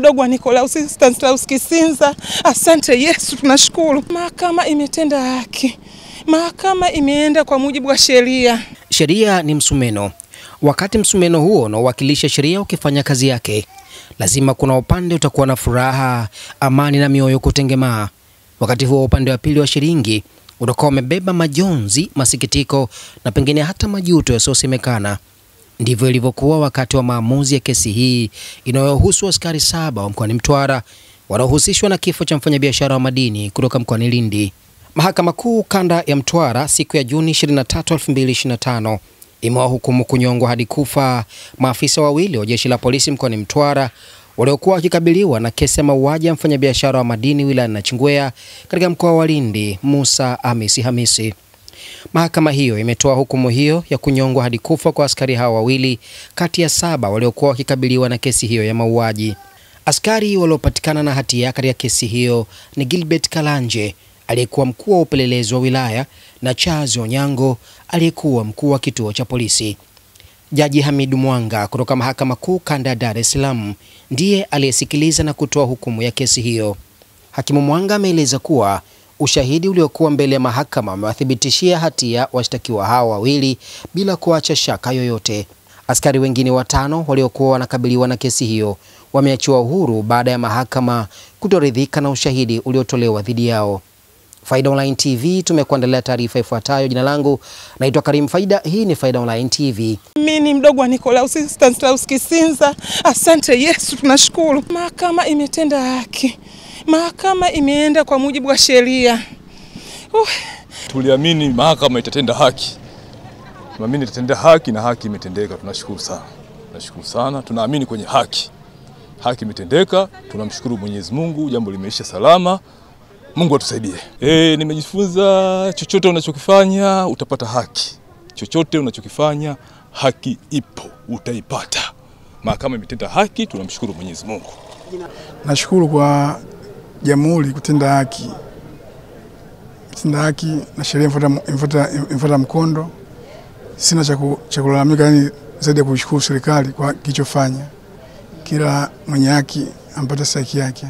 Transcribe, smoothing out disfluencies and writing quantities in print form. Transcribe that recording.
mdogo wa Nicolaus Stanislaus Kisinza. Asante Yesu, tunashukuru. Mahakama imetenda haki. Mahakama imeenda kwa mujibu wa sheria. Sheria ni msumeno. Wakati msumeno huo unaowakilisha sheria ukifanya kazi yake, lazima kuna upande utakuwa na furaha, amani na mioyo kutengemaa. Wakati huo upande wa pili wa shilingi utakuwa umebeba majonzi, masikitiko na pengine hata majuto yasiosemekana. Ndivyo ilivyokuwa wakati wa maamuzi ya kesi hii inayohusu askari 7 wa mkoani Mtwara wanaohusishwa na kifo cha mfanyabiashara wa madini kutoka mkoani Lindi. Mahakama Kuu Kanda ya Mtwara siku ya Juni 23, 2025 imewahukumu kunyongwa hadi kufa maafisa wawili wa jeshi la polisi mkoani Mtwara waliokuwa wakikabiliwa na kesi ya mauaji ya mfanyabiashara wa madini wilayani Nachingwea katika mkoa wa Lindi, Musa Hamisi. Mahakama hiyo imetoa hukumu hiyo ya kunyongwa hadi kufa kwa askari hao wawili kati ya 7 waliokuwa wakikabiliwa na kesi hiyo ya mauaji. Askari waliopatikana na hatia katika kesi hiyo ni Gilbert Kalanje aliyekuwa mkuu wa upelelezi wa wilaya na Charles Onyango aliyekuwa mkuu wa kituo cha polisi. Jaji Hamidu Mwanga kutoka Mahakama Kuu Kanda ya Dar es Salaam ndiye aliyesikiliza na kutoa hukumu ya kesi hiyo. Hakimu Mwanga ameeleza kuwa ushahidi uliokuwa mbele ya mahakama umewathibitishia hatia washtakiwa hao wawili bila kuacha shaka yoyote. Askari wengine 5 waliokuwa wanakabiliwa na kesi hiyo wameachiwa uhuru baada ya mahakama kutoridhika na ushahidi uliotolewa dhidi yao. Faida Online TV tumekuandalia taarifa ifuatayo. Jina langu naitwa Karim Faida. Hii ni Faida Online TV. Mimi ni mdogo wa Nicolaus Stanislaus Kisinza. Asante Yesu, tunashukuru. Mahakama imetenda haki. Mahakama imeenda kwa mujibu wa sheria. Tuliamini mahakama itatenda haki. Tunaamini itatenda haki na haki imetendeka. Tunashukuru sana. Tunashukuru sana. Tunaamini kwenye haki. Haki imetendeka. Tunamshukuru Mwenyezi Mungu, jambo limeisha salama. Mungu atusaidie. Nimejifunza chochote unachokifanya utapata haki. Chochote unachokifanya haki ipo, utaipata. Mahakama imetenda haki, tunamshukuru Mwenyezi Mungu. Nashukuru kwa jamhuri kutenda haki. Kutenda haki na sheria imfuata mkondo. Sina cha kulalamika, yani zaidi ya kushukuru serikali kwa kilichofanya. Kila mwenye haki ampata haki yake.